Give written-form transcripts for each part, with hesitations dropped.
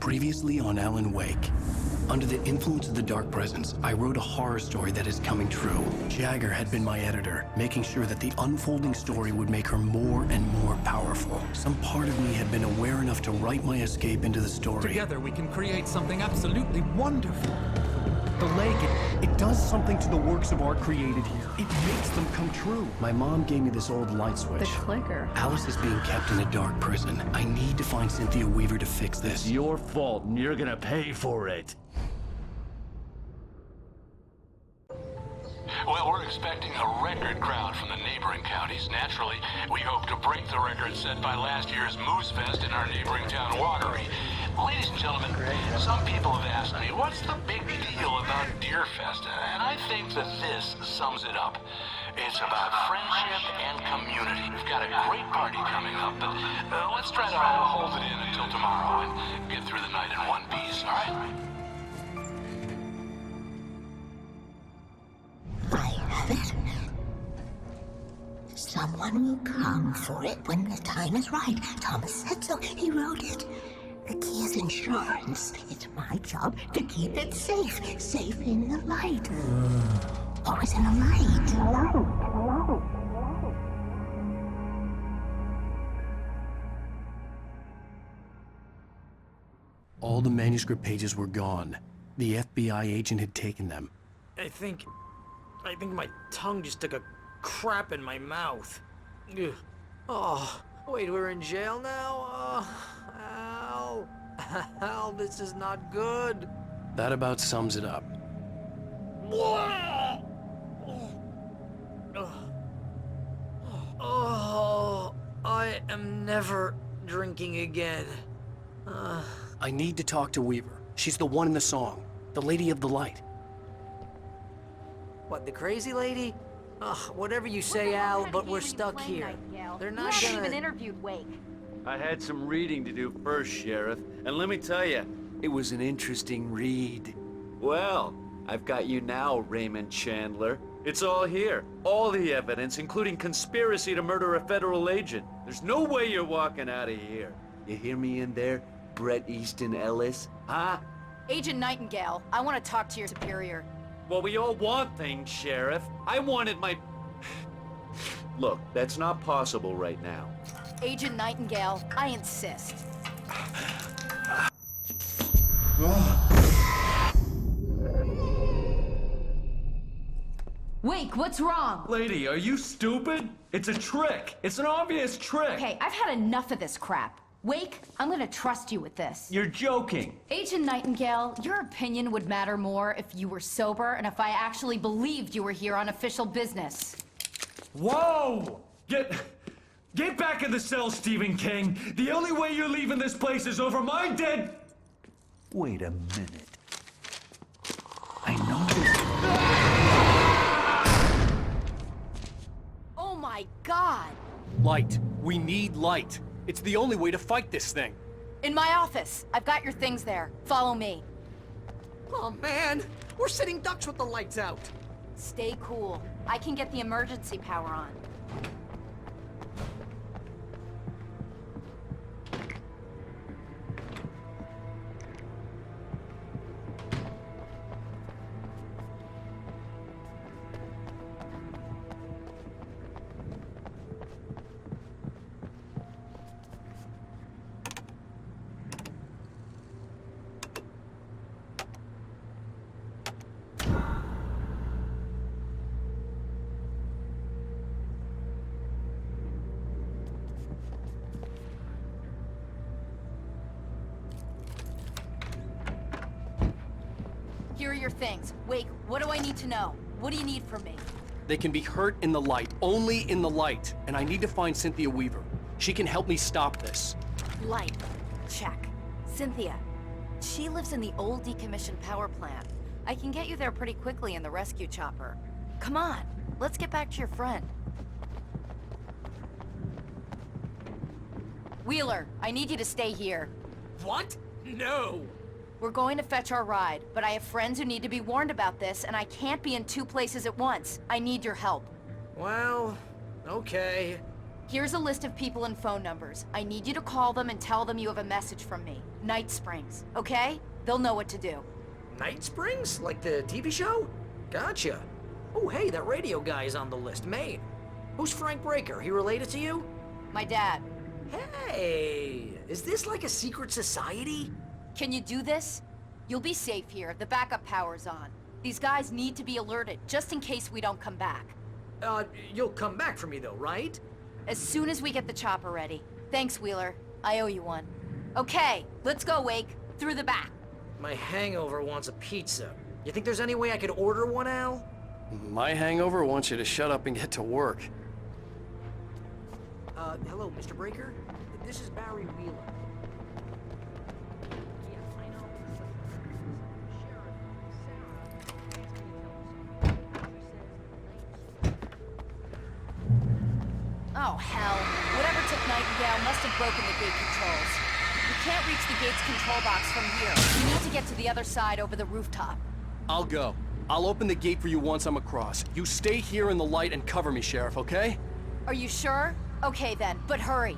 Previously on Alan Wake. Under the influence of the Dark Presence, I wrote a horror story that is coming true. Jagger had been my editor, making sure that the unfolding story would make her more and more powerful. Some part of me had been aware enough to write my escape into the story. Together we can create something absolutely wonderful. The lake, it does something to the works of art created here. It makes them come true. My mom gave me this old light switch. The clicker. Alice is being kept in a dark prison. I need to find Cynthia Weaver to fix this. It's your fault, and you're gonna pay for it. Well, we're expecting a record crowd from the neighboring counties. Naturally, we hope to break the record set by last year's Moose Fest in our neighboring town, Watery. Ladies and gentlemen, some people have asked me, what's the big deal about Deerfest? And I think that this sums it up. It's about friendship and community. We've got a great party coming up, but let's try to hold it in until tomorrow and get through the night in one piece, all right? I have it. Someone will come for it when the time is right. Thomas said so. He wrote it. The key is insurance. It's my job to keep it safe. Safe in the light. Always in the light. All the manuscript pages were gone. The FBI agent had taken them. I think my tongue just took a crap in my mouth. Ugh. Oh, wait, we're in jail now? Al. Al, this is not good. That about sums it up. Oh, I am never drinking again. I need to talk to Weaver. She's the one in the song. The Lady of the Light. What, the crazy lady? Ugh, whatever you say, Al, but we're stuck here. They're not You haven't gonna... even interviewed Wake. I had some reading to do first, Sheriff, and let me tell you, it was an interesting read. Well, I've got you now, Raymond Chandler. It's all here. All the evidence, including conspiracy to murder a federal agent. There's no way you're walking out of here. You hear me in there, Bret Easton Ellis? Huh? Agent Nightingale, I want to talk to your superior. Well, we all want things, Sheriff. I wanted my... Look, that's not possible right now. Agent Nightingale, I insist. Wake, what's wrong? Lady, are you stupid? It's a trick. It's an obvious trick. Okay, I've had enough of this crap. Wake, I'm gonna trust you with this. You're joking. Agent Nightingale, your opinion would matter more if you were sober and if I actually believed you were here on official business. Whoa! Get back in the cell, Stephen King. The only way you're leaving this place is over my dead... Wait a minute. I know this... Oh my God! Light. We need light. It's the only way to fight this thing. In my office. I've got your things there. Follow me. Oh, man! We're sitting ducks with the lights out. Stay cool. I can get the emergency power on. Here are your things. Wake, what do I need to know? What do you need from me? They can be hurt in the light, only in the light. And I need to find Cynthia Weaver. She can help me stop this. Light. Check. Cynthia. She lives in the old decommissioned power plant. I can get you there pretty quickly in the rescue chopper. Come on, let's get back to your friend. Wheeler, I need you to stay here. What? No! We're going to fetch our ride, but I have friends who need to be warned about this, and I can't be in two places at once. I need your help. Well, okay. Here's a list of people and phone numbers. I need you to call them and tell them you have a message from me. Night Springs, okay? They'll know what to do. Night Springs? Like the TV show? Gotcha. Oh, hey, that radio guy is on the list, Maine. Who's Frank Breaker? He related to you? My dad. Hey, is this like a secret society? Can you do this? You'll be safe here. The backup power's on. These guys need to be alerted, just in case we don't come back. You'll come back for me though, right? As soon as we get the chopper ready. Thanks, Wheeler. I owe you one. Okay, let's go, Wake. Through the back. My hangover wants a pizza. You think there's any way I could order one, Al? My hangover wants you to shut up and get to work. Hello, Mr. Breaker? This is Barry Wheeler. Oh, hell. Whatever took Nightingale must have broken the gate controls. We can't reach the gate's control box from here. We need to get to the other side over the rooftop. I'll go. I'll open the gate for you once I'm across. You stay here in the light and cover me, Sheriff, okay? Are you sure? Okay then, but hurry.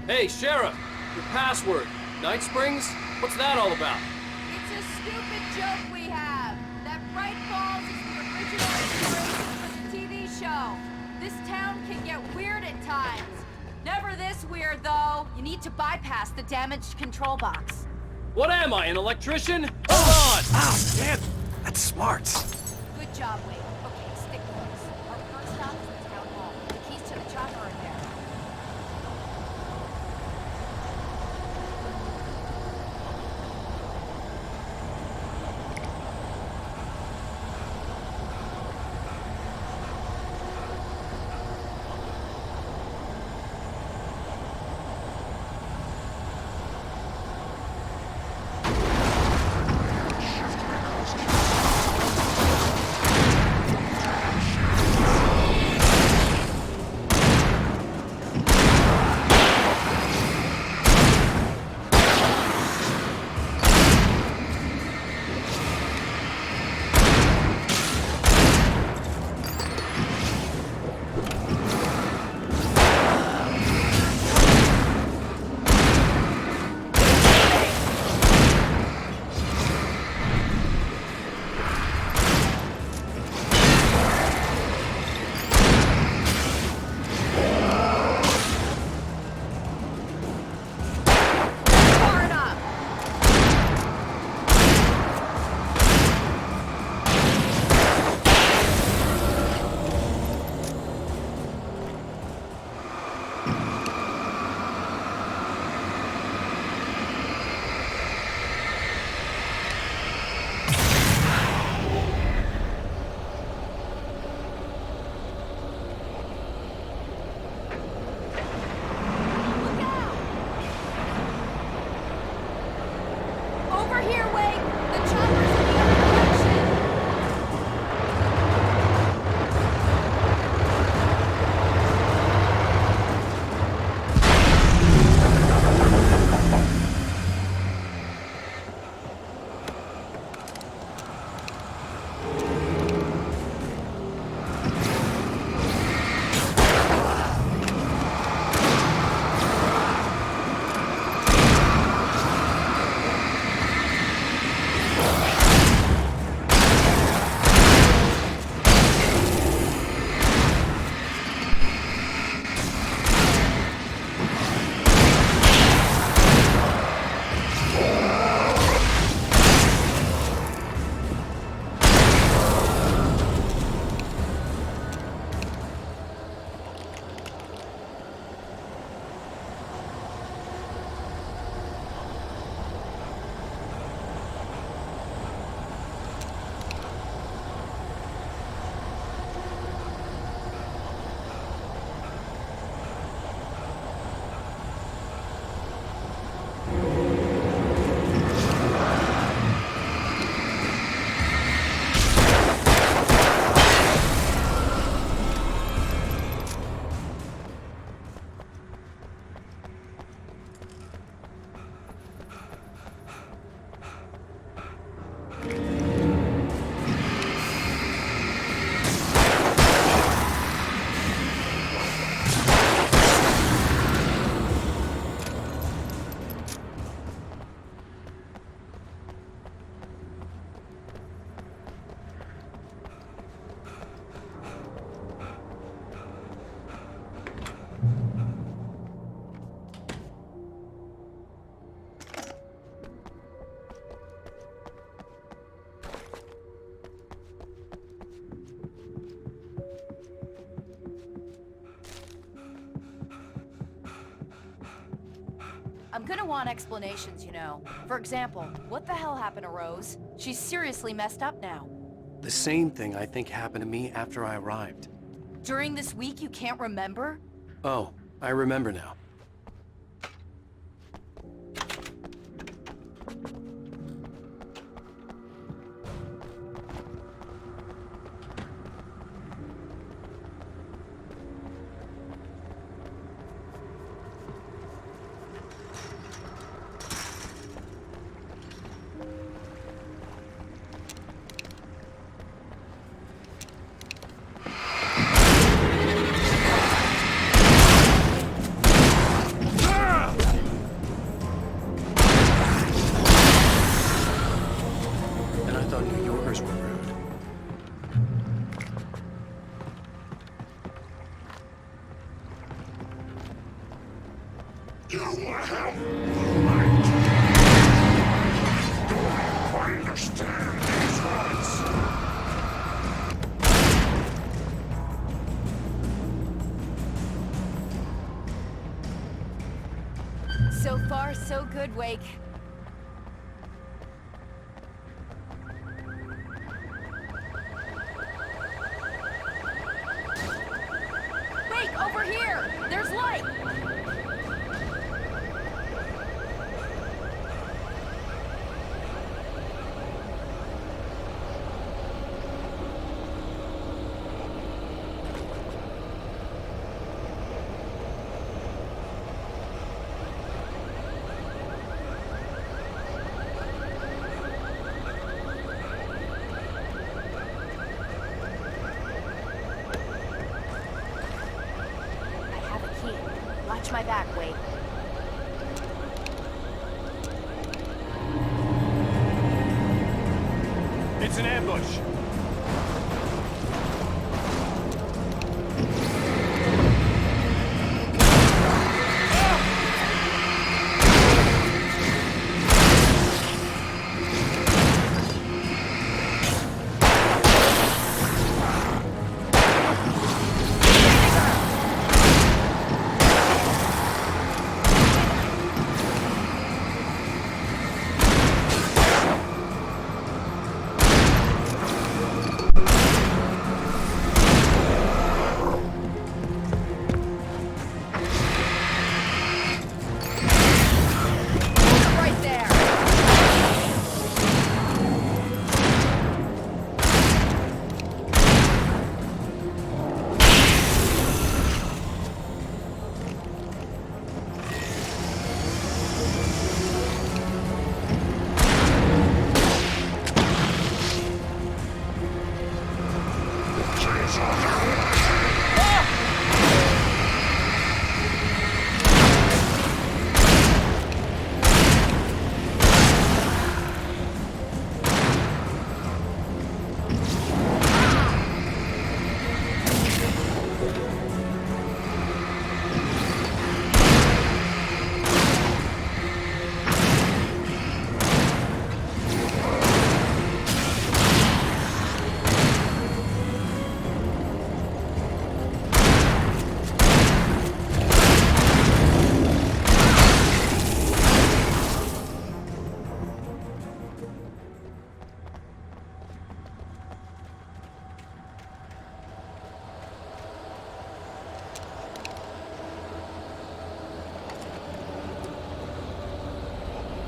Hey, Sheriff! Your password. Night Springs? What's that all about? It's a stupid joke we have. That Bright Falls is the original inspiration for the TV show. This town can get weird at times. Never this weird, though. You need to bypass the damaged control box. What am I, an electrician? Hold on! Oh, damn! That's smart. Good job, Wade. Okay, stick close. Our first stop is the town hall. The keys to the chopper are there. I'm gonna want explanations, you know. For example, what the hell happened to Rose? She's seriously messed up now. The same thing I think happened to me after I arrived. During this week, you can't remember? Oh, I remember now. And I thought New Yorkers were rude. So far, so good, Wake. Wake, over here! There's light! Watch my back, Wade. It's an ambush. Right there!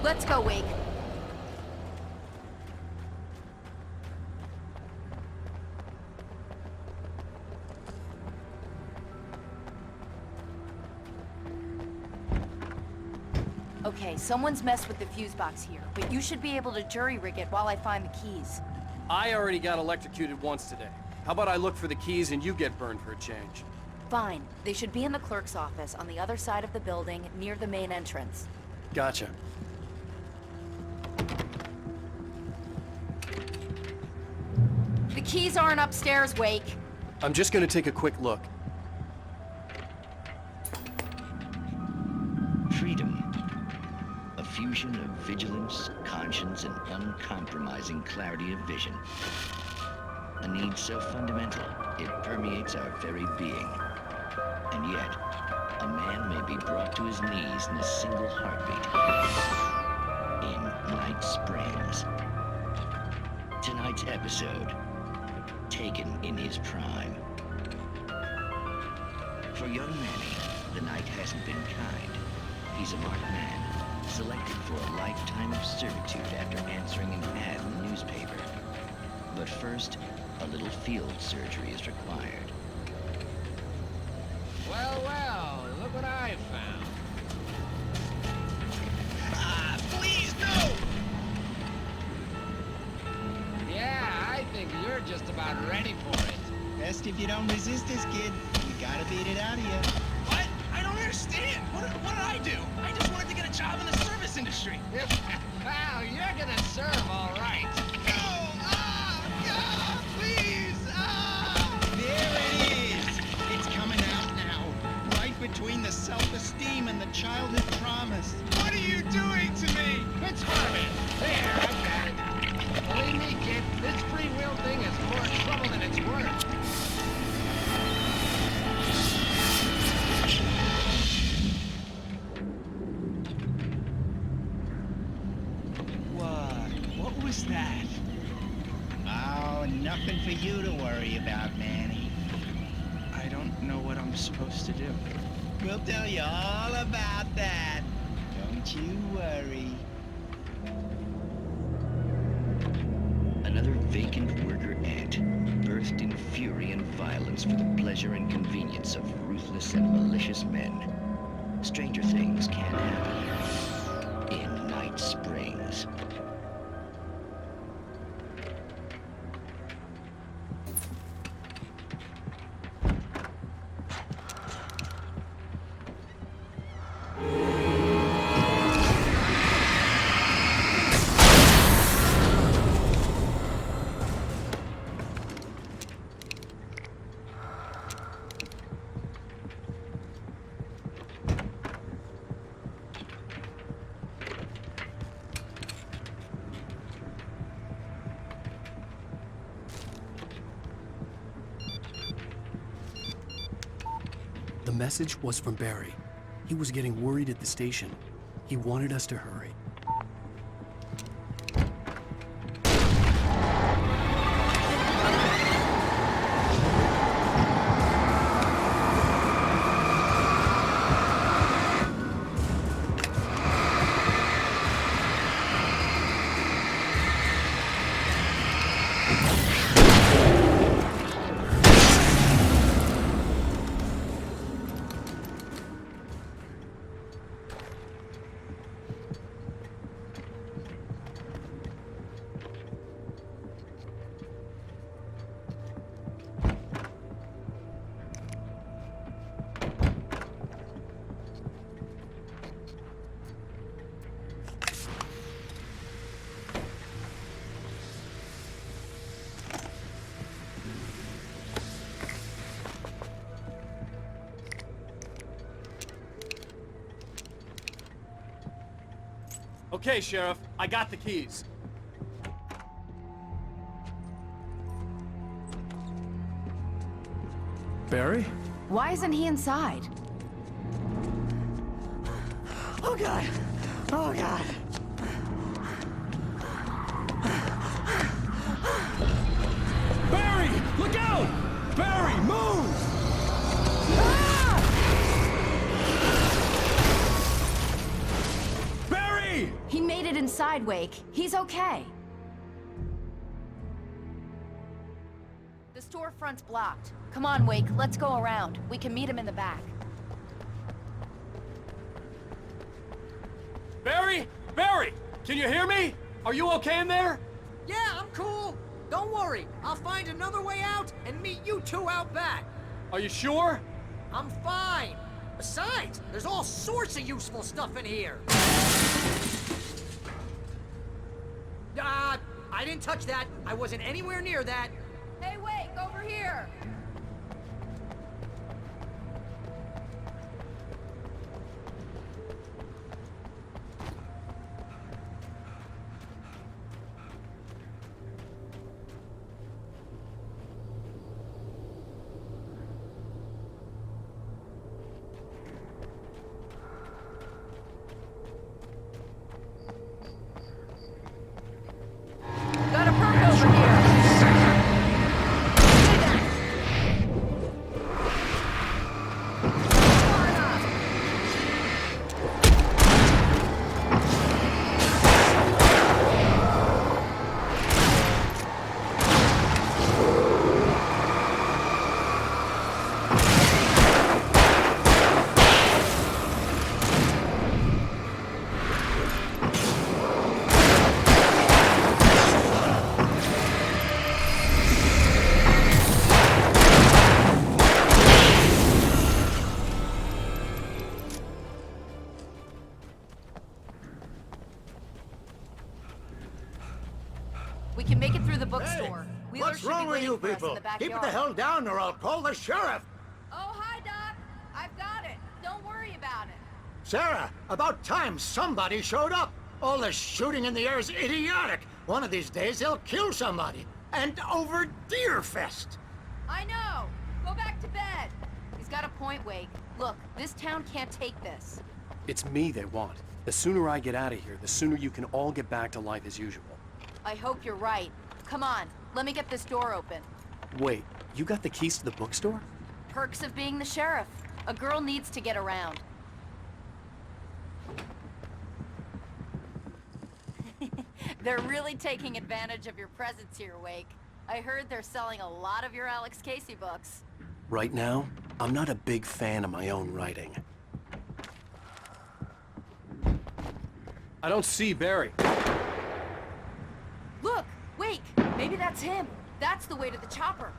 Let's go, Wake. Okay, someone's messed with the fuse box here, but you should be able to jury-rig it while I find the keys. I already got electrocuted once today. How about I look for the keys and you get burned for a change? Fine. They should be in the clerk's office on the other side of the building, near the main entrance. Gotcha. The keys aren't upstairs, Wake. I'm just gonna take a quick look. Freedom. A fusion of vigilance, conscience, and uncompromising clarity of vision. A need so fundamental, it permeates our very being. And yet, a man may be brought to his knees in a single heartbeat. In Night Springs. Tonight's episode, Taken in His Prime. For young Manny, the night hasn't been kind. He's a marked man, selected for a lifetime of servitude after answering an ad in the newspaper. But first, a little field surgery is required. Well, well, look what I found. Ah, please, no! Yeah, I think you're just about ready for it. Best if you don't resist this, kid. We gotta beat it out of you. What? I don't understand. What did I do? I just wanted to get a job in the service industry. Well, you're gonna serve all right. No! Please! There it is! It's coming out now. Right between the self-esteem and the childhood traumas. What are you doing to me? It's Harvey. There, I got it. Believe me, kid, this free will thing is more trouble than it's worth. What was that? Oh, nothing for you to worry about, Manny. I don't know what I'm supposed to do. We'll tell you all about that. Don't you worry. Another vacant worker ant, birthed in fury and violence for the pleasure and convenience of ruthless and malicious men. Stranger things can happen in Night Springs. The message was from Barry. He was getting worried at the station. He wanted us to hurry. Okay, Sheriff, I got the keys. Barry? Why isn't he inside? Oh, God. Oh, God. Barry! Look out! Barry, move! Barry! He made it inside, Wake. He's okay. The storefront's blocked. Come on, Wake. Let's go around. We can meet him in the back. Barry? Barry! Can you hear me? Are you okay in there? Yeah, I'm cool. Don't worry. I'll find another way out and meet you two out back. Are you sure? I'm fine. Besides, there's all sorts of useful stuff in here. I didn't touch that. I wasn't anywhere near that. Hey, Wake, over here! We can make it through the bookstore. Wheeler What's should be wrong with waiting you for us in people? the Keep it backyard. the hell down or I'll call the sheriff. Oh, hi, Doc. I've got it. Don't worry about it. Sarah, about time somebody showed up. All this shooting in the air is idiotic. One of these days they'll kill somebody. And over Deerfest. I know. Go back to bed. He's got a point, Wake. Look, this town can't take this. It's me they want. The sooner I get out of here, the sooner you can all get back to life as usual. I hope you're right. Come on, let me get this door open. Wait, you got the keys to the bookstore? Perks of being the sheriff. A girl needs to get around. They're really taking advantage of your presence here, Wake. I heard they're selling a lot of your Alex Casey books. Right now, I'm not a big fan of my own writing. I don't see Barry. Look, Wake, maybe that's him. That's the way to the chopper.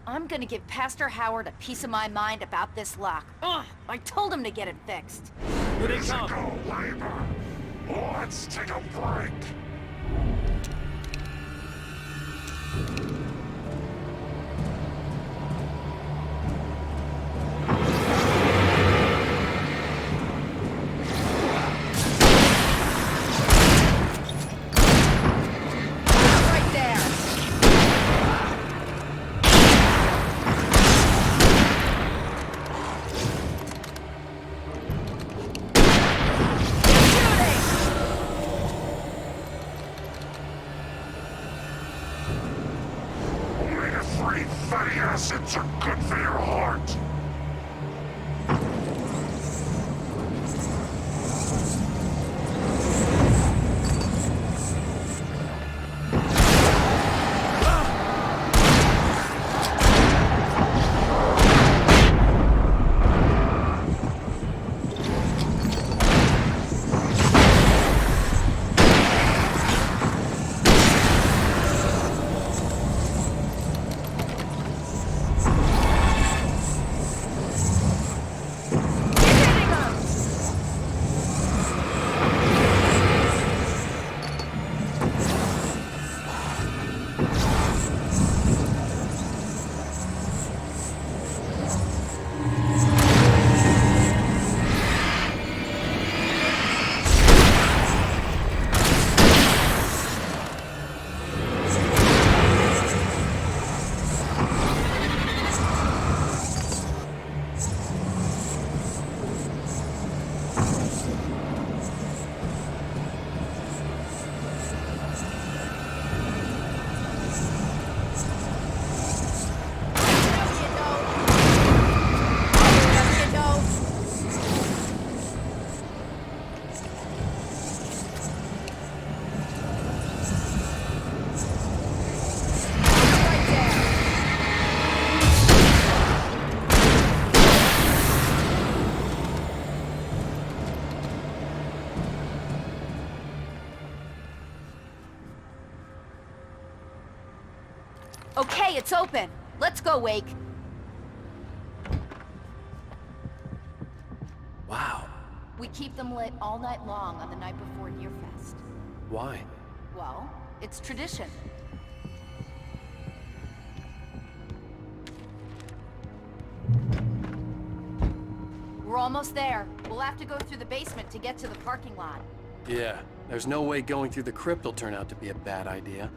I'm gonna give Pastor Howard a piece of my mind about this lock. Ugh, I told him to get it fixed. Here they come. labor. Let's take a break. Right there. Omega-3 fatty acids are good for your heart. Okay, it's open. Let's go, Wake. Wow. We keep them lit all night long on the night before Deerfest. Why? Well, It's tradition. We're almost there. We'll have to go through the basement to get to the parking lot. Yeah, there's no way going through the crypt will turn out to be a bad idea.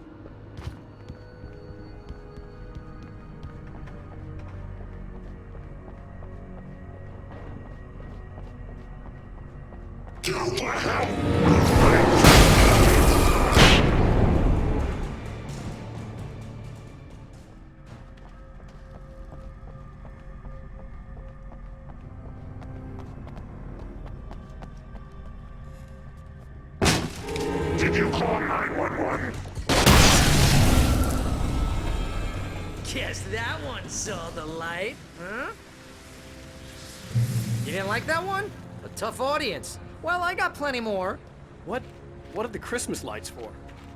Did you call 911? Guess that one saw the light, huh? You didn't like that one? A tough audience. Well, I got plenty more. What are the Christmas lights for?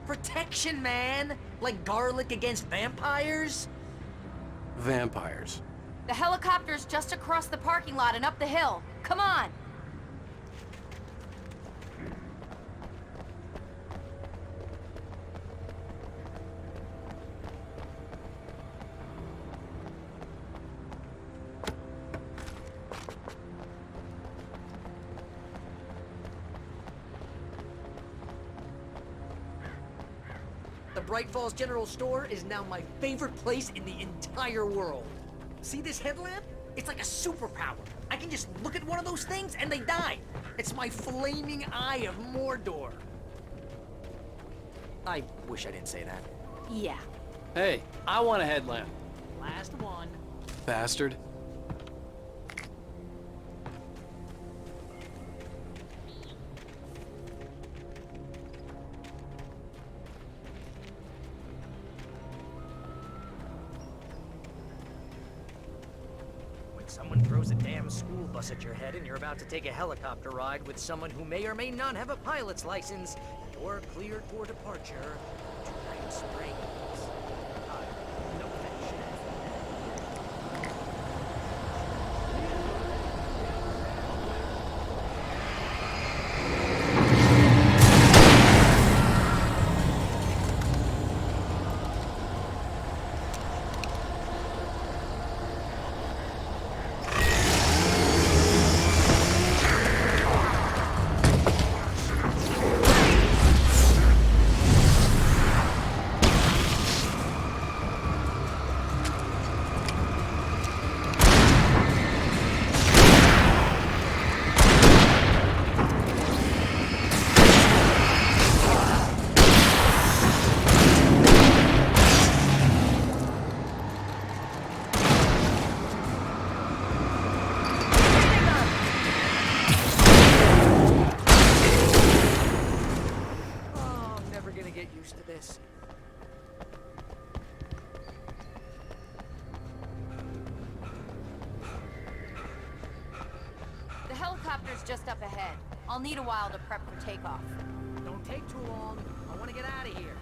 Protection, man! Like garlic against vampires? Vampires. The helicopter's just across the parking lot and up the hill. Come on! The Bright Falls General Store is now my favorite place in the entire world. See this headlamp? It's like a superpower. I can just look at one of those things and they die. It's my flaming eye of Mordor. I wish I didn't say that. Yeah. Hey, I want a headlamp. Last one. Bastard. Someone throws a damn school bus at your head and you're about to take a helicopter ride with someone who may or may not have a pilot's license, you're cleared for departure to Night Springs. No offense. The helicopter's just up ahead. I'll need a while to prep for takeoff. Don't take too long. I want to get out of here.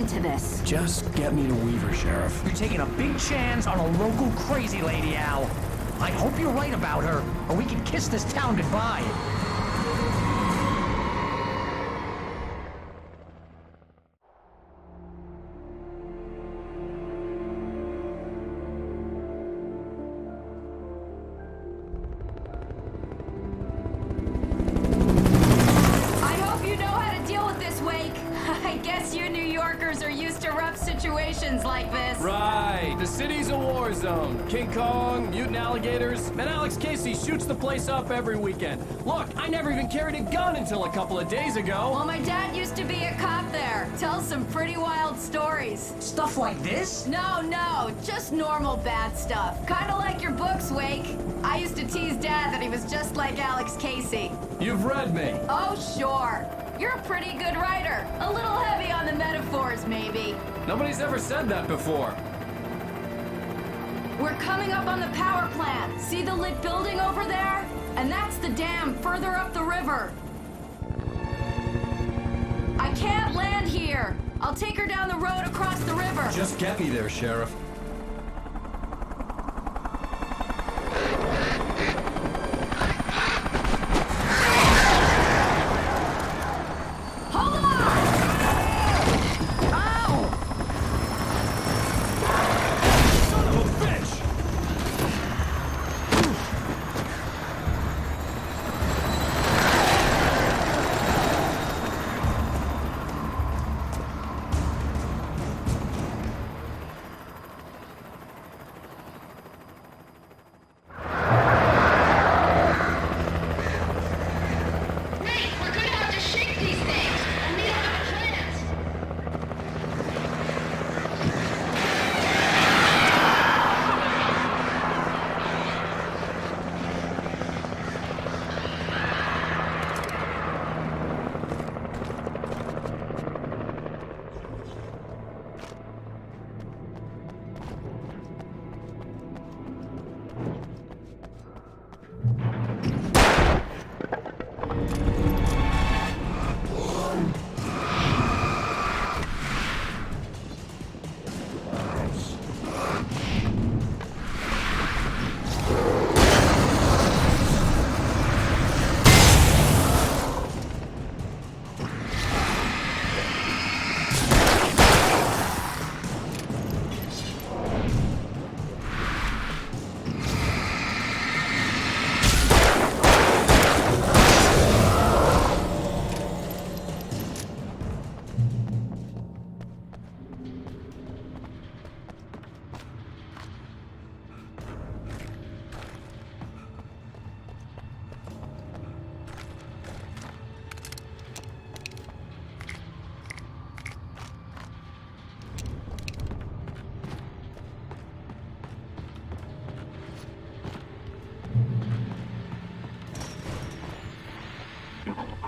into this. Just get me to Weaver, Sheriff. You're taking a big chance on a local crazy lady, Al. I hope you're right about her, or we can kiss this town goodbye. Like this. Right. The city's a war zone. King Kong, mutant alligators, and Alex Casey shoots the place up every weekend. Look, I never even carried a gun until a couple of days ago. Well, my dad used to be a cop there. Tells some pretty wild stories. Stuff like this? No, just normal bad stuff. Kinda like your books, Wake. I used to tease Dad that he was just like Alex Casey. You've read me. Oh, sure. You're a pretty good writer. A little heavy on the metaphors, maybe. Nobody's ever said that before. We're coming up on the power plant. See the lit building over there? And that's the dam further up the river. I can't land here. I'll take her down the road across the river. Just get me there, Sheriff.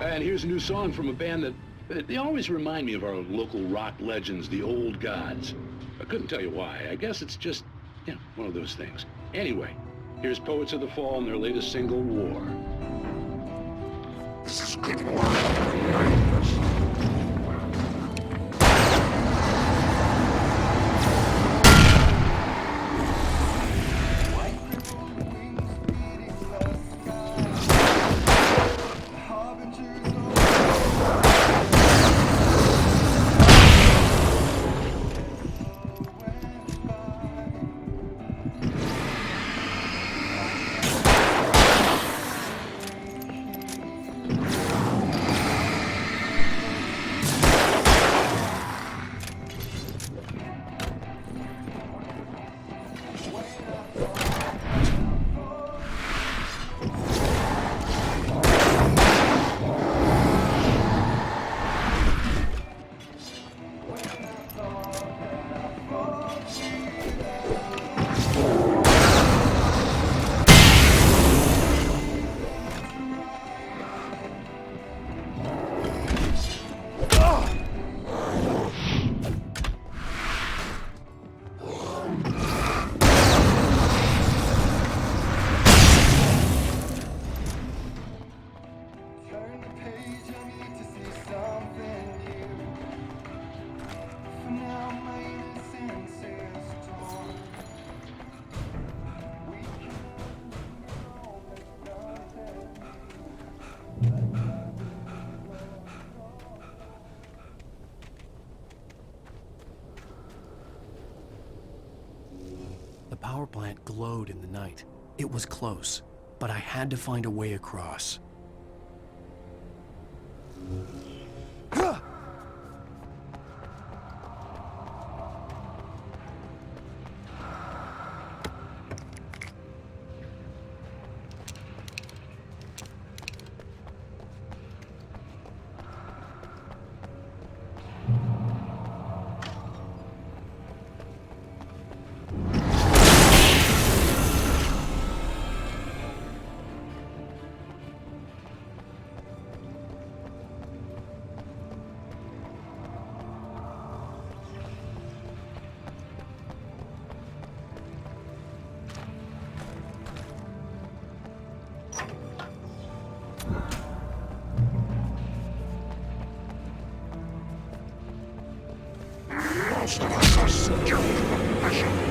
And here's a new song from a band that they always remind me of our local rock legends, the Old Gods. I couldn't tell you why. I guess it's just, one of those things. Anyway, here's Poets of the Fall and their latest single, War. This is good work. power plant glowed in the night. It was close, but I had to find a way across. Most of us are skilled professionals.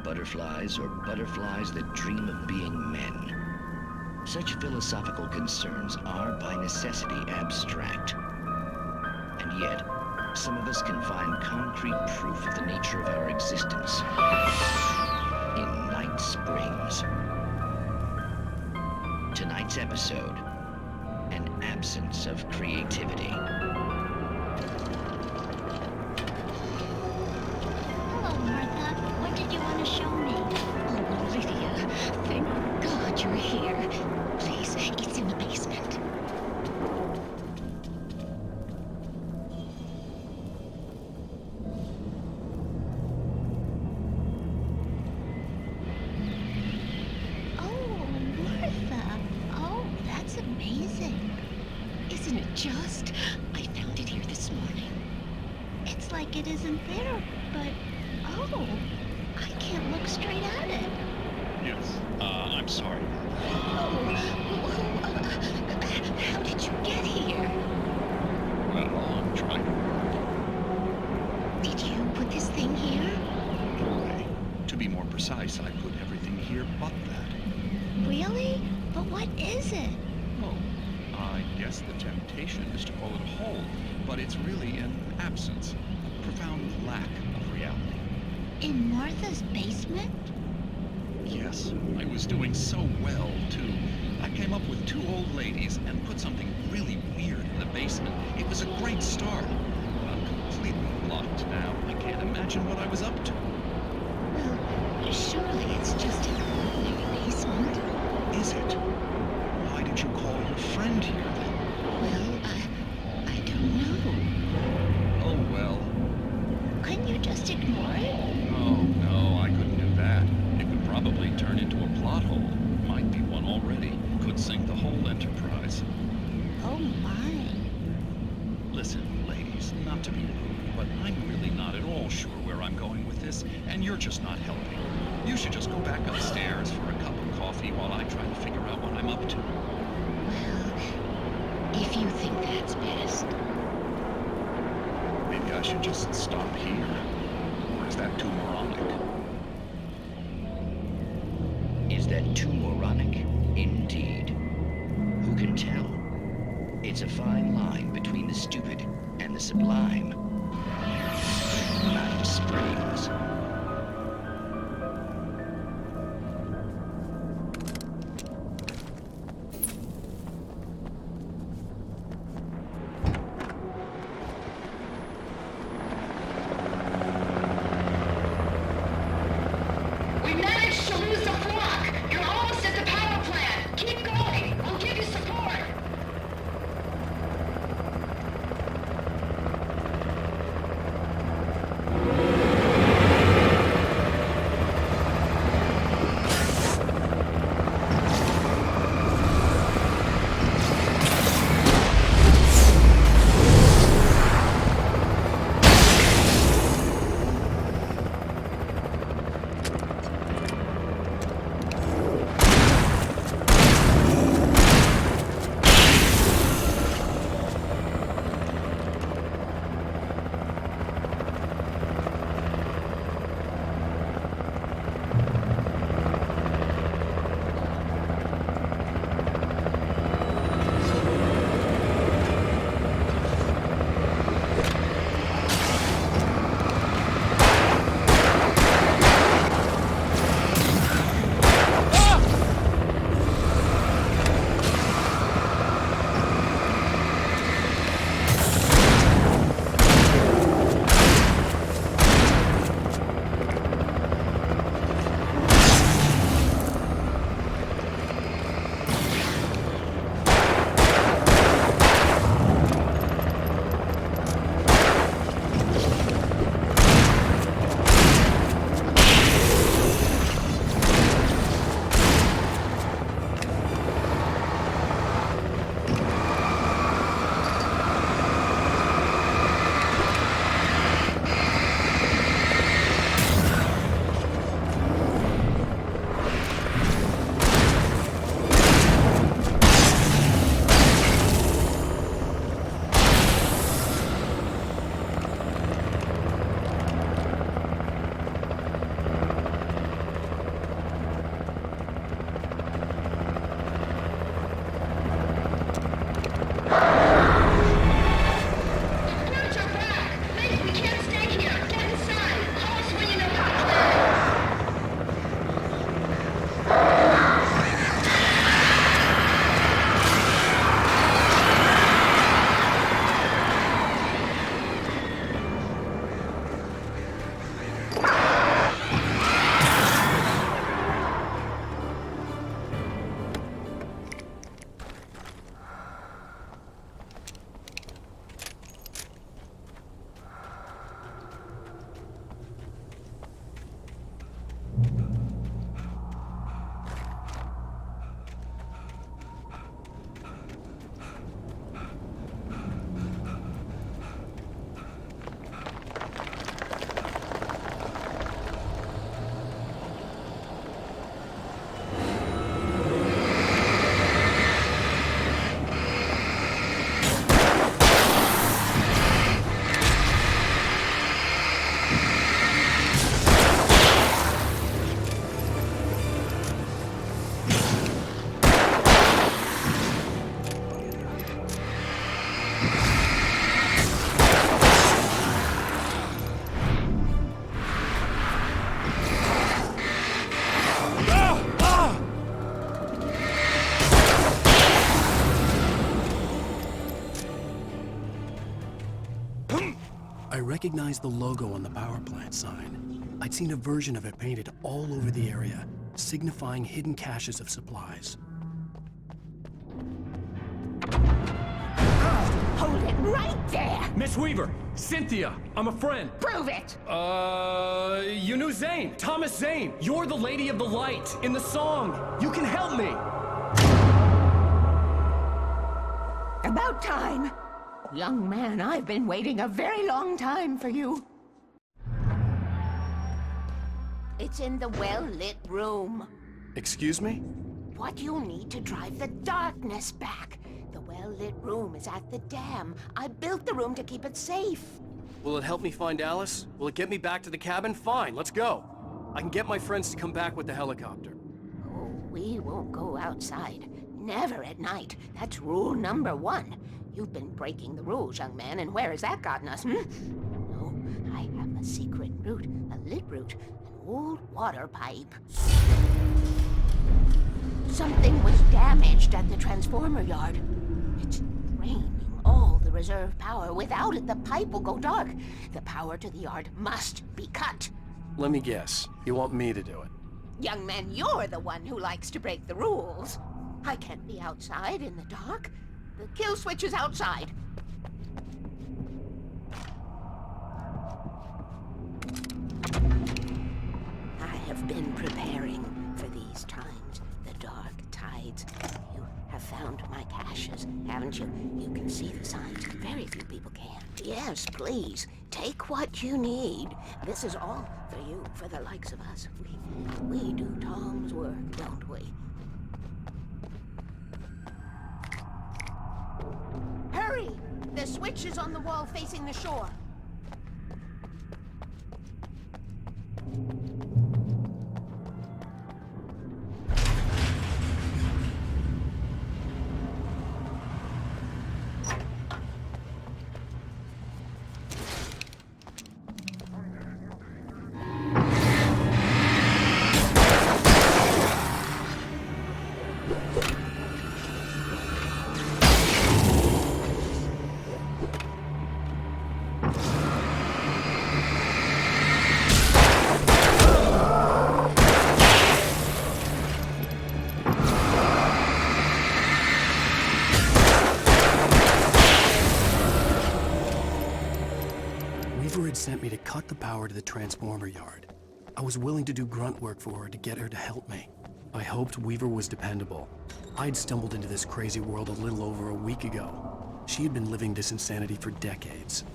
butterflies or butterflies that dream of being men? Such philosophical concerns are by necessity abstract. And yet, some of us can find concrete proof of the nature of our existence in Night Springs. Tonight's episode, an absence of creativity. Hello, Martha. What did you want to show me? Oh, Lydia. Thank God you're here. Please, it's in the basement. Oh, Martha. Oh, that's amazing. Isn't it just? I found it here this morning. It's like it isn't there, but oh, I can't look straight at it. Yes, I'm sorry. Oh, how did you get here? Well, I'm trying to work. Did you put this thing here? No way. To be more precise, I put everything here but that. Really? But what is it? Oh, I guess the temptation is to call it a hole, but it's really an absence, a profound lack of reality. In Martha's basement? Yes, I was doing so well, too. I came up with 2 old ladies and put something really weird in the basement. It was a great start. But I'm completely blocked now. I can't imagine what I was up to. Well, surely it's just an ordinary basement. Is it? Why did you call your friend here, then? Well, I don't know. Oh, well. Couldn't you just ignore it? Oh, no, I couldn't do that. It would probably turn into a plot hole. Might be one already. Could sink the whole enterprise. Oh, my. Listen, ladies, not to be rude, but I'm really not at all sure where I'm going with this, and you're just not helping. You should just go back upstairs for a cup of coffee while I try to figure out what I'm up to. Well, if you think that's best. Maybe I should just stop here. Or is that too moronic? Is that too moronic? Indeed. Who can tell? It's a fine line between the stupid and the sublime. Night Springs. We managed to lose the flock! You're almost at the power plant! Keep going! We'll give you support! I recognized the logo on the power plant sign. I'd seen a version of it painted all over the area, signifying hidden caches of supplies. Hold it right there! Miss Weaver! Cynthia! I'm a friend! Prove it! You knew Zane! Thomas Zane! You're the Lady of the Light in the song! You can help me! About time! Young man, I've been waiting a very long time for you. It's in the well-lit room. Excuse me? What you'll need to drive the darkness back. The well-lit room is at the dam. I built the room to keep it safe. Will it help me find Alice? Will it get me back to the cabin? Fine, let's go. I can get my friends to come back with the helicopter. Oh, we won't go outside. Never at night. That's rule number 1. You've been breaking the rules, young man, and where has that gotten us, No, I have a secret route, a lit route, an old water pipe. Something was damaged at the transformer yard. It's draining all the reserve power. Without it, the pipe will go dark. The power to the yard must be cut. Let me guess. You want me to do it? Young man, you're the one who likes to break the rules. I can't be outside in the dark. The kill switch is outside. I have been preparing for these times. The dark tides. You have found my caches, haven't you? You can see the signs. Very few people can. Yes, please. Take what you need. This is all for you, for the likes of us. We do Tom's work, don't we? Hurry! The switch is on the wall facing the shore. Sent me to cut the power to the transformer yard. I was willing to do grunt work for her to get her to help me. I hoped Weaver was dependable. I'd stumbled into this crazy world a little over a week ago. She had been living this insanity for decades.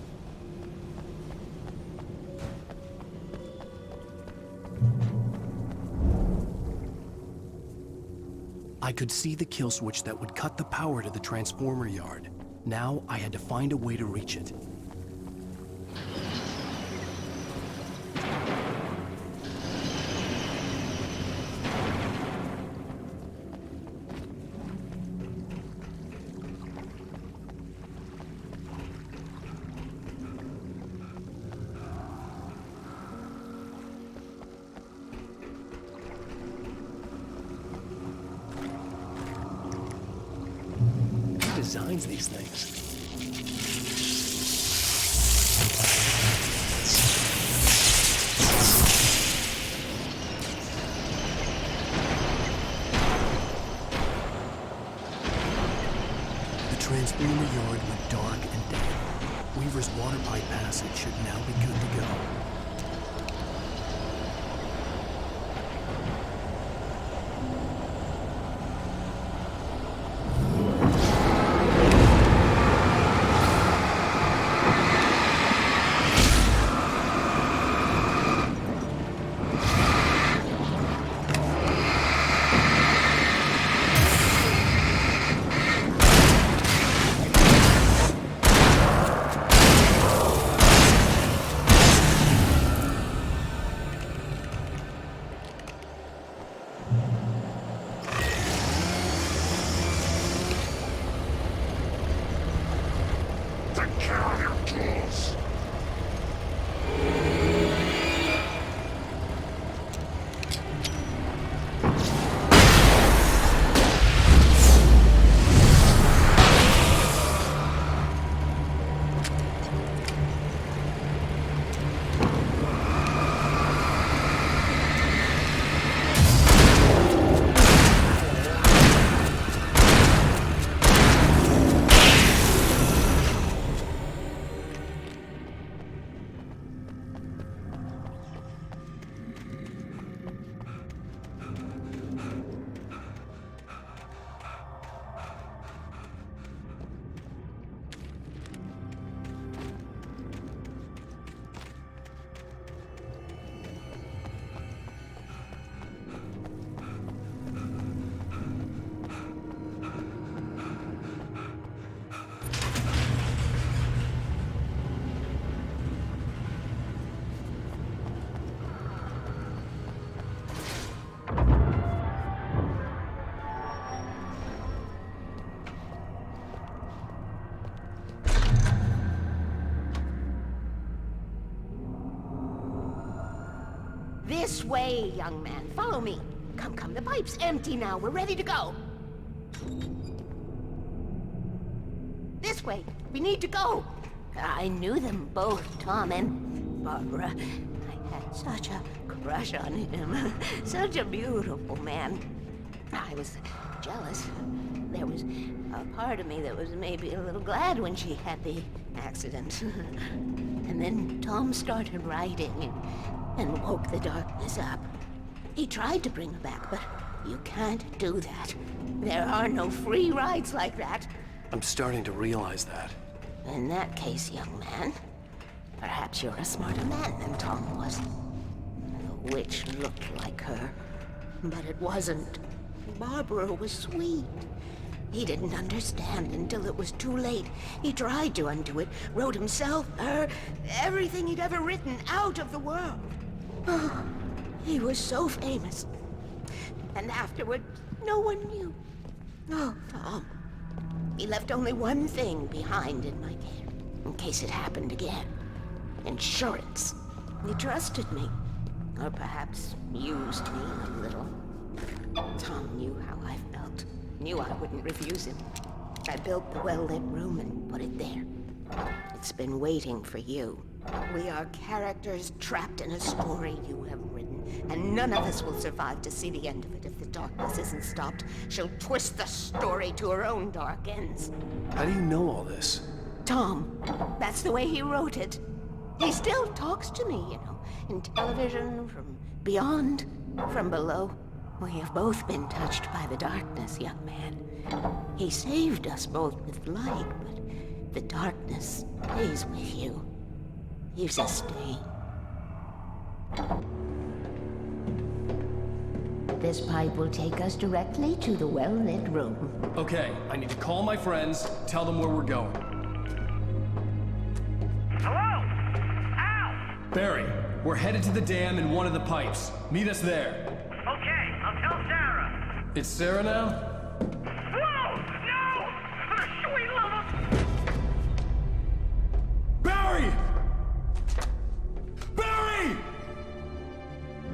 I could see the kill switch that would cut the power to the transformer yard. Now I had to find a way to reach it. Designs these things. The transformer yard went dark and dead. Weaver's water pipe passage should now be good to go. way, young man. Follow me. Come, come, the pipe's empty now. We're ready to go. This way. We need to go. I knew them both, Tom and Barbara. I had such a crush on him. Such a beautiful man. I was jealous. There was a part of me that was maybe a little glad when she had the accident. And then Tom started writing and woke the darkness up. He tried to bring her back, but you can't do that. There are no free rides like that. I'm starting to realize that. In that case, young man, perhaps you're a smarter man than Tom was. The witch looked like her, but it wasn't. Barbara was sweet. He didn't understand until it was too late. He tried to undo it, wrote himself, her, everything he'd ever written out of the world. Oh, he was so famous. And afterward, no one knew. Oh, Tom. He left only one thing behind in my care, in case it happened again. Insurance. He trusted me. Or perhaps used me a little. Tom knew how I felt. Knew I wouldn't refuse him. I built the well-lit room and put it there. It's been waiting for you. We are characters trapped in a story you have written, and none of us will survive to see the end of it if the darkness isn't stopped. She'll twist the story to her own dark ends. How do you know all this? Tom, that's the way he wrote it. He still talks to me, you know, in television, from beyond, from below. We have both been touched by the darkness, young man. He saved us both with light, but the darkness stays with you. Leaves a stain. This pipe will take us directly to the well-lit room. Okay, I need to call my friends, tell them where we're going. Hello? Al! Barry, we're headed to the dam in one of the pipes. Meet us there. Okay, I'll tell Sarah. It's Sarah now? Whoa! No! For the sweet love of... Barry! Barry!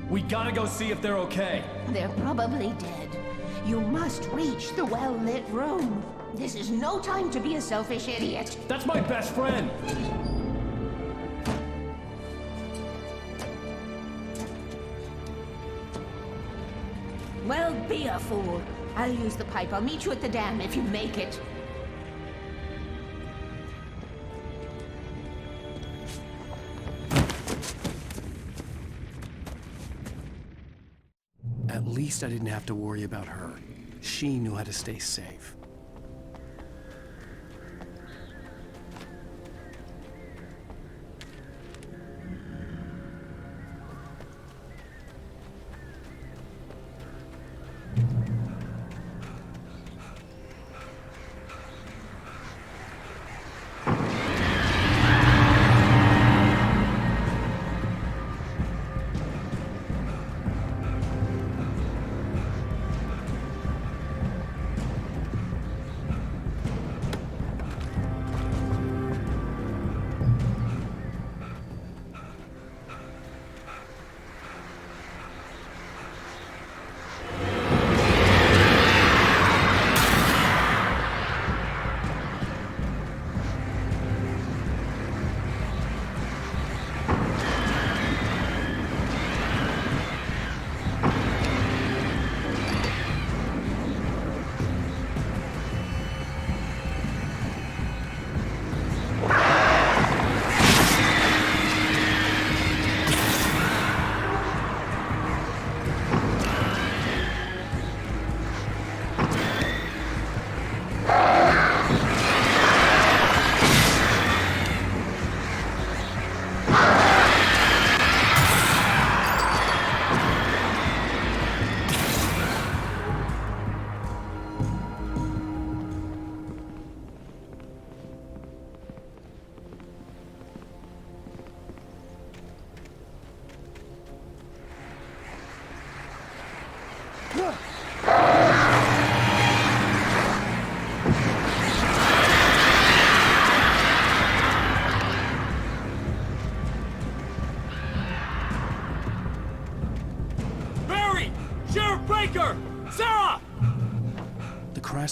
We gotta go see if they're okay. They're probably dead. You must reach the well-lit room. This is no time to be a selfish idiot. That's my best friend! Well, be a fool. I'll use the pipe. I'll meet you at the dam if you make it. At least I didn't have to worry about her. She knew how to stay safe.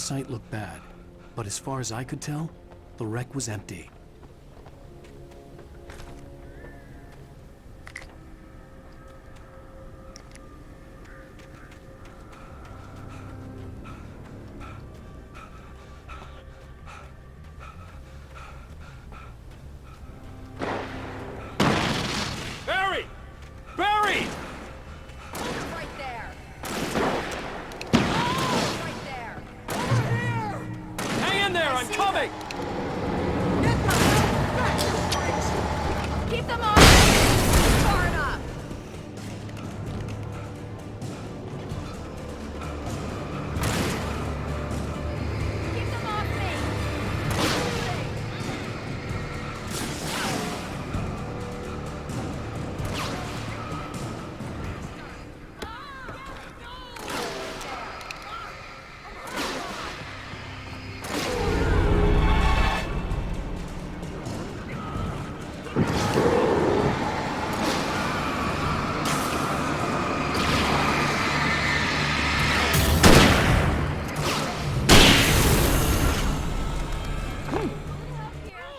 site looked bad, but as far as I could tell, the wreck was empty. Barry! Barry! Right there. Oh, right there. Over here. Hang in there, I'm coming! Keep them off me. Far enough. Keep them off me.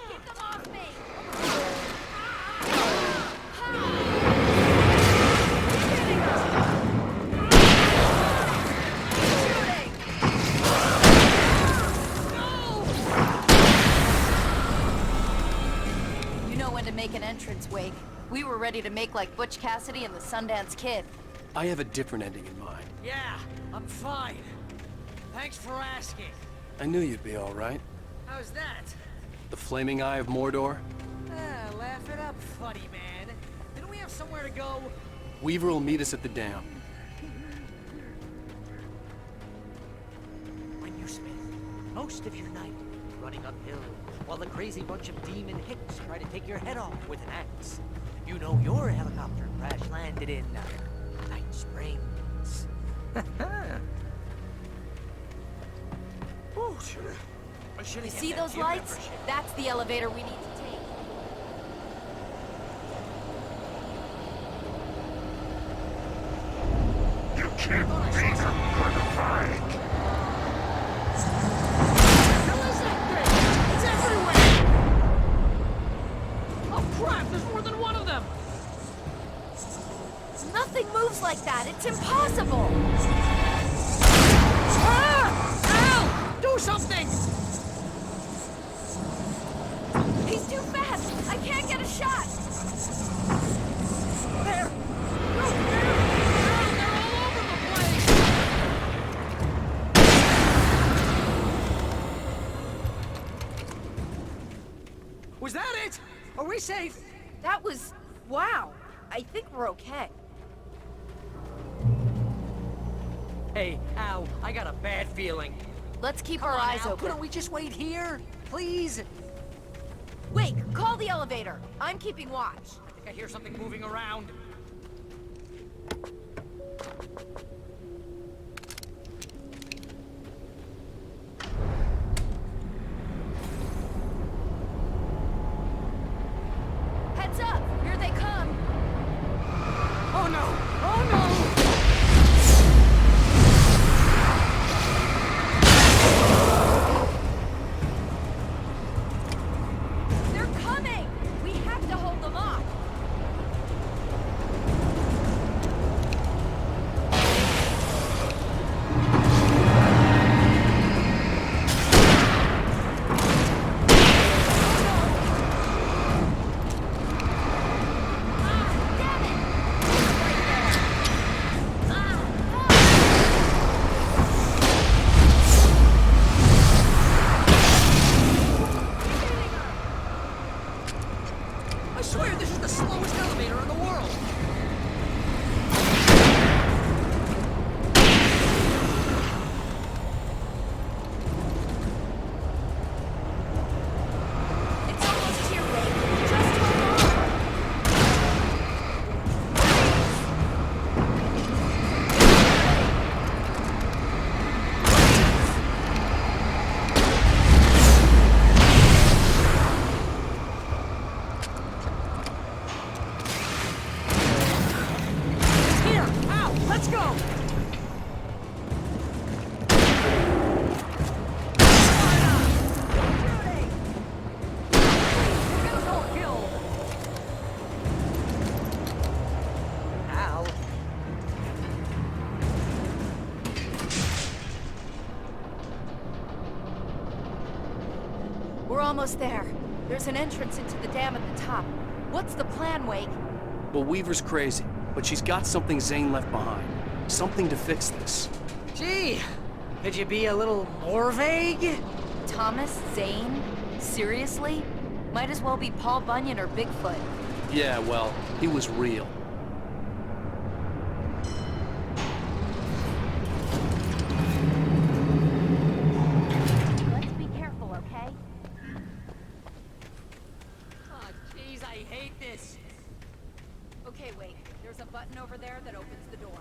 Keep them off me. You know when to make an entrance, Wake. We were ready to make like Butch Cassidy and the Sundance Kid. I have a different ending in mind. Yeah, I'm fine. Thanks for asking. I knew you'd be all right. How's that? The Flaming Eye of Mordor? Laugh it up, funny man. Didn't we have somewhere to go? Weaver will meet us at the dam. When you spend most of your night running uphill while the crazy bunch of demon hicks try to take your head off with an axe. You know your helicopter crash landed in Night Springs. Oh, You see those lights? That's the elevator we need to take. You can't beat them for the fight. It's everywhere! Oh crap, there's more than one of them! Nothing moves like that. It's impossible. Ah! Ow! Do something! He's too fast. I can't get a shot. There! Was that it? Are we safe? That was... wow. I think we're okay. Hey, Al, I got a bad feeling. Let's keep Come our on, eyes Al, open. Couldn't we just wait here? Please? Wait, call the elevator. I'm keeping watch. I think I hear something moving around. Heads up! Here they come! Oh no! Oh no! They're coming! We have to hold them off! We're almost there. There's an entrance into the dam at the top. What's the plan, Wake? Well, Weaver's crazy, but she's got something Zane left behind. Something to fix this. Gee, could you be a little more vague? Thomas Zane? Seriously? Might as well be Paul Bunyan or Bigfoot. Yeah, well, he was real. Let's be careful, okay? Oh, jeez, I hate this. Okay, Wake. There's a button over there that opens the door.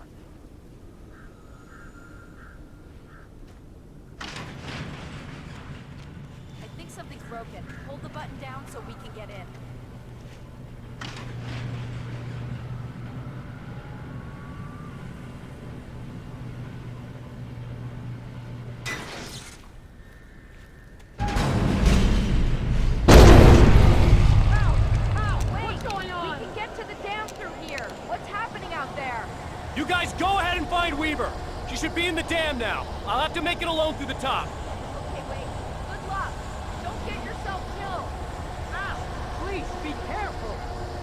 I think something's broken. Hold the button down so we can get in. You guys go ahead and find Weaver. She should be in the dam now. I'll have to make it alone through the top. Okay, wait. Good luck. Don't get yourself killed. Ow! Please, be careful.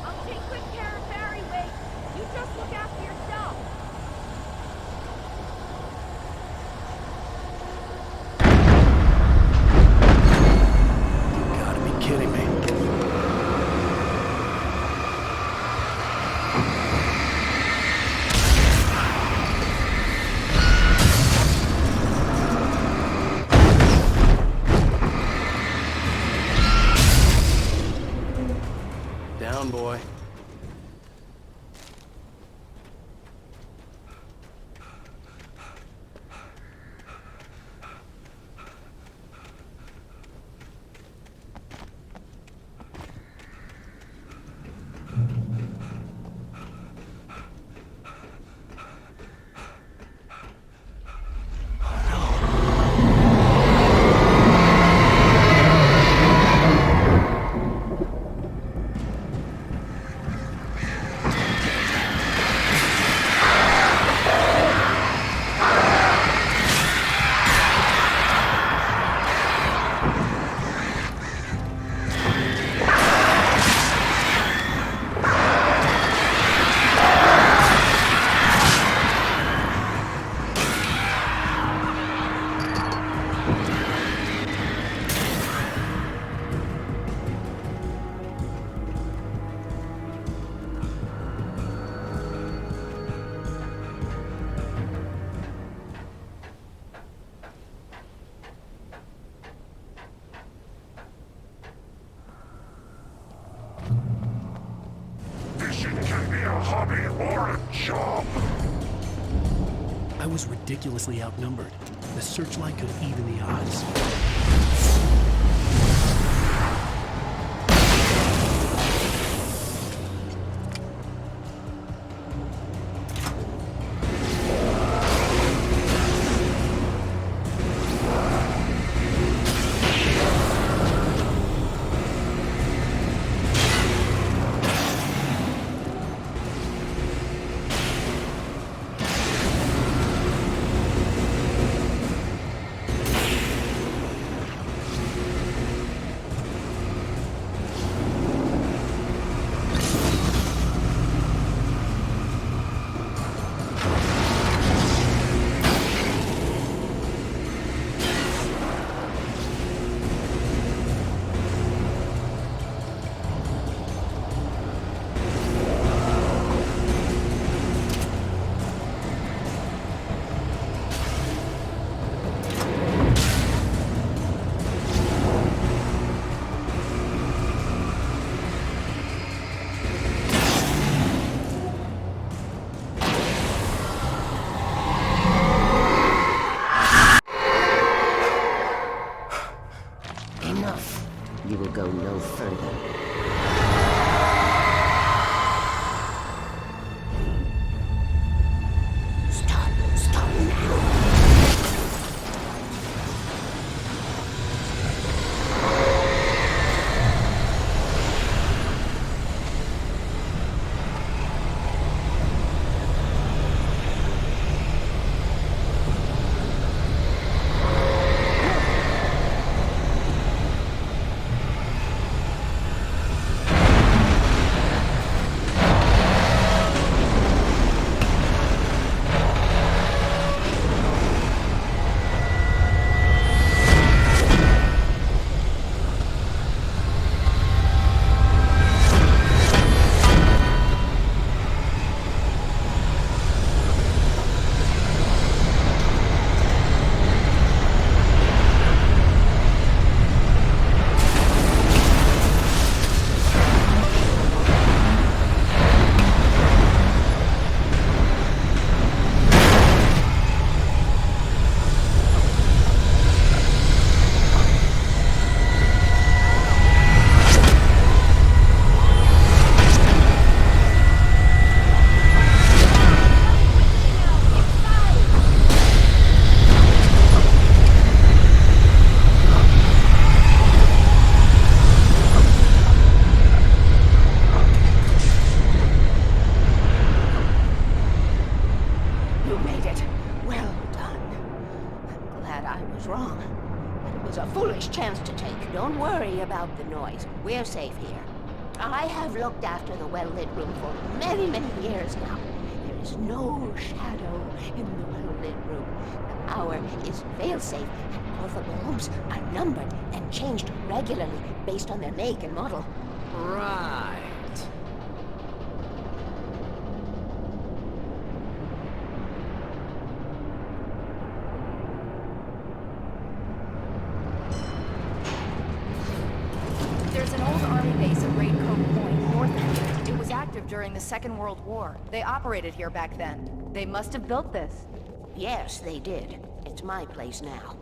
I'll take good care of Barry, Wake. You just look after yourself. You gotta be kidding me. Down, boy. Fishing can be a hobby or a job. I was ridiculously outnumbered. The searchlight could even the odds. Enough. You will go no further. Stop now. was a foolish chance to take. Don't worry about the noise. We're safe here. I have looked after the well-lit room for many, many years now. There is no shadow in the well-lit room. The power is fail-safe, and all the bulbs are numbered and changed regularly based on their make and model. Right. There's an old army base at Great Cove Point, north of here. It was active during the Second World War. They operated here back then. They must have built this. Yes, they did. It's my place now.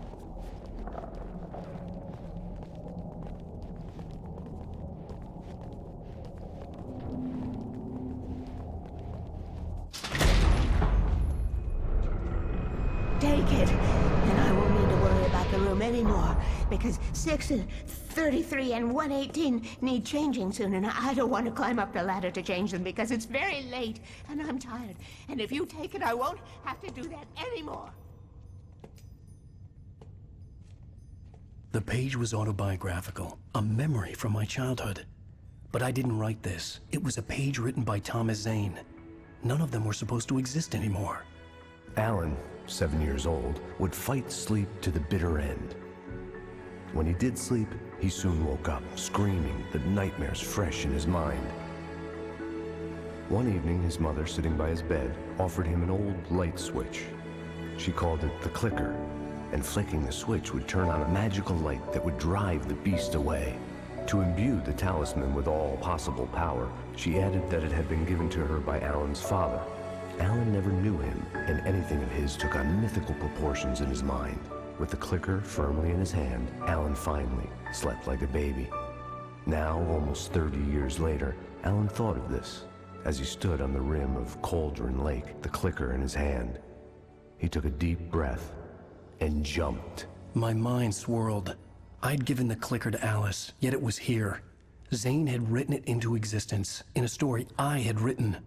Take it, and I won't need to worry about the room anymore, because 6 and 33 and 118 need changing soon, and I don't want to climb up the ladder to change them because it's very late, and I'm tired. And if you take it, I won't have to do that anymore. The page was autobiographical, a memory from my childhood. But I didn't write this. It was a page written by Thomas Zane. None of them were supposed to exist anymore. Alan, 7 years old, would fight sleep to the bitter end. When he did sleep, he soon woke up, screaming, the nightmares fresh in his mind. One evening, his mother, sitting by his bed, offered him an old light switch. She called it the clicker, and flicking the switch would turn on a magical light that would drive the beast away. To imbue the talisman with all possible power, she added that it had been given to her by Alan's father. Alan never knew him, and anything of his took on mythical proportions in his mind. With the clicker firmly in his hand, Alan finally slept like a baby. Now, almost 30 years later, Alan thought of this as he stood on the rim of Cauldron Lake, the clicker in his hand. He took a deep breath and jumped. My mind swirled. I'd given the clicker to Alice, yet it was here. Zane had written it into existence in a story I had written.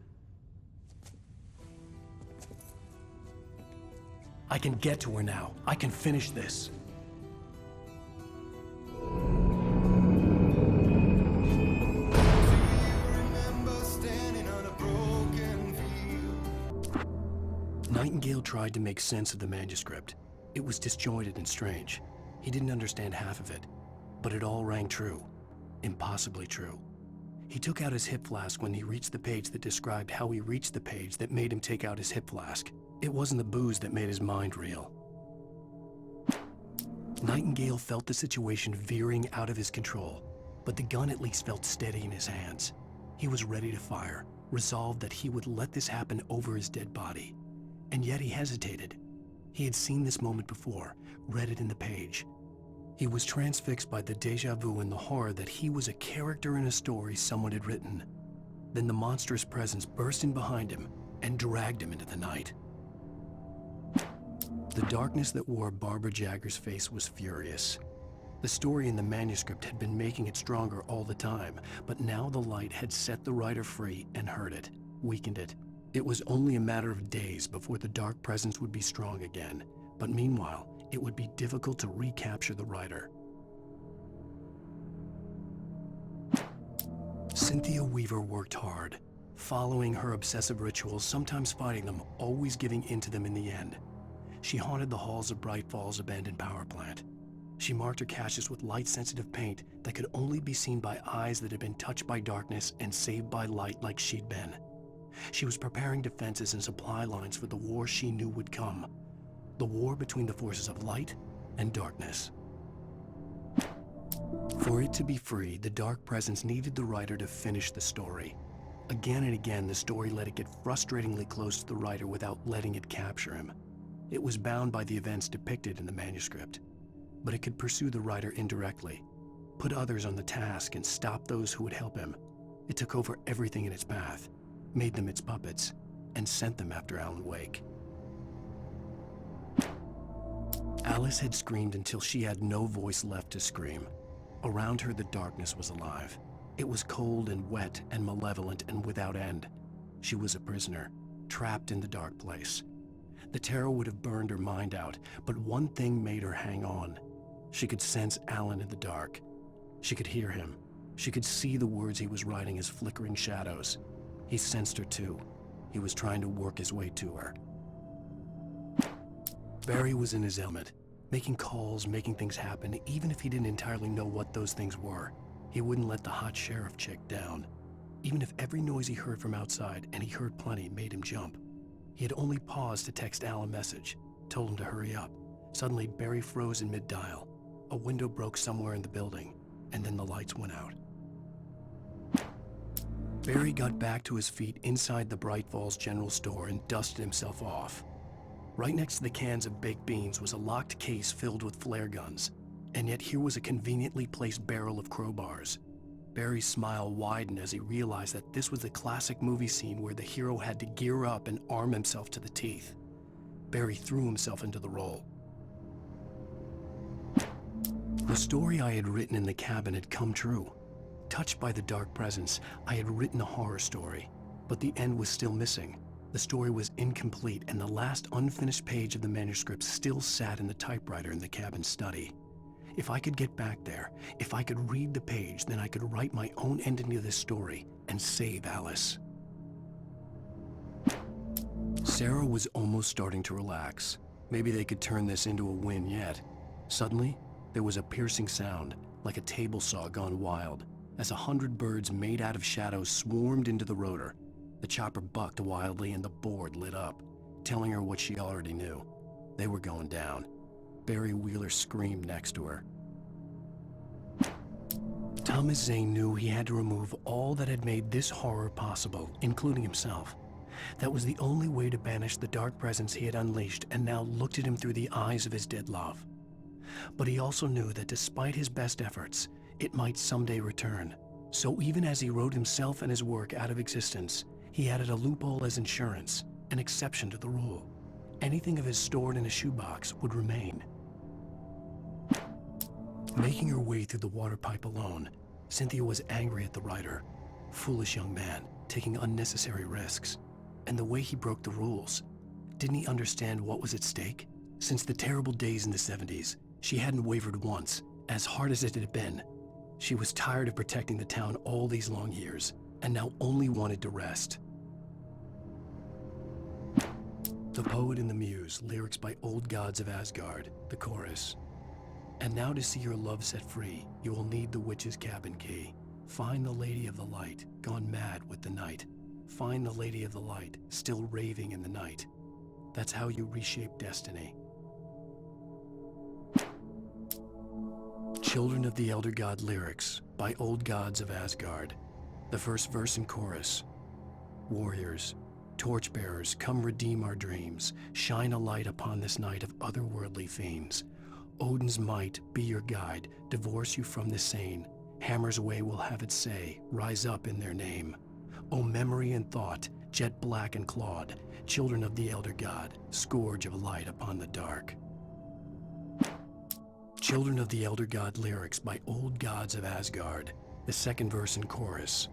I can get to her now. I can finish this. Nightingale tried to make sense of the manuscript. It was disjointed and strange. He didn't understand half of it, but it all rang true. Impossibly true. He took out his hip flask when he reached the page that described how he reached the page that made him take out his hip flask. It wasn't the booze that made his mind reel. Nightingale felt the situation veering out of his control, but the gun at least felt steady in his hands. He was ready to fire, resolved that he would let this happen over his dead body. And yet he hesitated. He had seen this moment before, read it in the page. He was transfixed by the déjà vu and the horror that he was a character in a story someone had written. Then the monstrous presence burst in behind him and dragged him into the night. The darkness that wore Barbara Jagger's face was furious. The story in the manuscript had been making it stronger all the time, but now the light had set the writer free and hurt it, weakened it. It was only a matter of days before the dark presence would be strong again, but meanwhile, it would be difficult to recapture the writer. Cynthia Weaver worked hard, following her obsessive rituals, sometimes fighting them, always giving in to them in the end. She haunted the halls of Bright Falls abandoned power plant. She marked her caches with light-sensitive paint that could only be seen by eyes that had been touched by darkness and saved by light like she'd been. She was preparing defenses and supply lines for the war she knew would come. The war between the forces of light and darkness. For it to be free, the dark presence needed the writer to finish the story. Again and again, the story let it get frustratingly close to the writer without letting it capture him. It was bound by the events depicted in the manuscript, but it could pursue the writer indirectly, put others on the task and stop those who would help him. It took over everything in its path, made them its puppets, and sent them after Alan Wake. Alice had screamed until she had no voice left to scream. Around her, the darkness was alive. It was cold and wet and malevolent and without end. She was a prisoner, trapped in the dark place. The terror would have burned her mind out, but one thing made her hang on. She could sense Alan in the dark. She could hear him. She could see the words he was writing as flickering shadows. He sensed her too. He was trying to work his way to her. Barry was in his element, making calls, making things happen, even if he didn't entirely know what those things were. He wouldn't let the hot sheriff chick down. Even if every noise he heard from outside, and he heard plenty, made him jump. He had only paused to text Al a message, told him to hurry up. Suddenly, Barry froze in mid-dial. A window broke somewhere in the building, and then the lights went out. Barry got back to his feet inside the Bright Falls General Store and dusted himself off. Right next to the cans of baked beans was a locked case filled with flare guns, and yet here was a conveniently placed barrel of crowbars. Barry's smile widened as he realized that this was the classic movie scene where the hero had to gear up and arm himself to the teeth. Barry threw himself into the role. The story I had written in the cabin had come true. Touched by the dark presence, I had written a horror story, but the end was still missing. The story was incomplete, and the last unfinished page of the manuscript still sat in the typewriter in the cabin study. If I could get back there, if I could read the page, then I could write my own ending to this story and save Alice. Sarah was almost starting to relax. Maybe they could turn this into a win yet. Suddenly, there was a piercing sound, like a table saw gone wild, as 100 birds made out of shadows swarmed into the rotor. The chopper bucked wildly and the board lit up, telling her what she already knew. They were going down. Barry Wheeler screamed next to her. Thomas Zane knew he had to remove all that had made this horror possible, including himself. That was the only way to banish the dark presence he had unleashed and now looked at him through the eyes of his dead love. But he also knew that despite his best efforts, it might someday return. So even as he wrote himself and his work out of existence, he added a loophole as insurance, an exception to the rule. Anything of his stored in a shoebox would remain. Making her way through the water pipe alone, Cynthia was angry at the writer. Foolish young man, taking unnecessary risks. And the way he broke the rules. Didn't he understand what was at stake? Since the terrible days in the 70s, she hadn't wavered once, as hard as it had been. She was tired of protecting the town all these long years, and now only wanted to rest. The Poet and the Muse, lyrics by Old Gods of Asgard, the chorus. And now to see your love set free, you will need the witch's cabin key. Find the Lady of the Light, gone mad with the night. Find the Lady of the Light, still raving in the night. That's how you reshape destiny. Children of the Elder God lyrics by Old Gods of Asgard. The first verse and chorus. Warriors, torchbearers, come redeem our dreams. Shine a light upon this night of otherworldly fiends. Odin's might be your guide, divorce you from the sane. Hammer's way will have its say, rise up in their name. O memory and thought, jet black and clawed, children of the Elder God, scourge of light upon the dark. Children of the Elder God lyrics by Old Gods of Asgard, the second verse and chorus.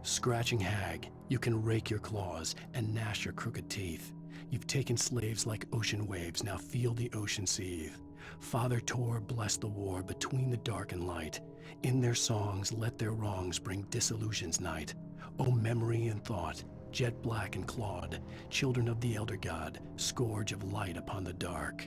Scratching hag, you can rake your claws and gnash your crooked teeth. You've taken slaves like ocean waves, now feel the ocean seethe. Father Tor bless the war between the dark and light. In their songs let their wrongs bring disillusion's night. O memory and thought, jet black and clawed, children of the Elder God, scourge of light upon the dark.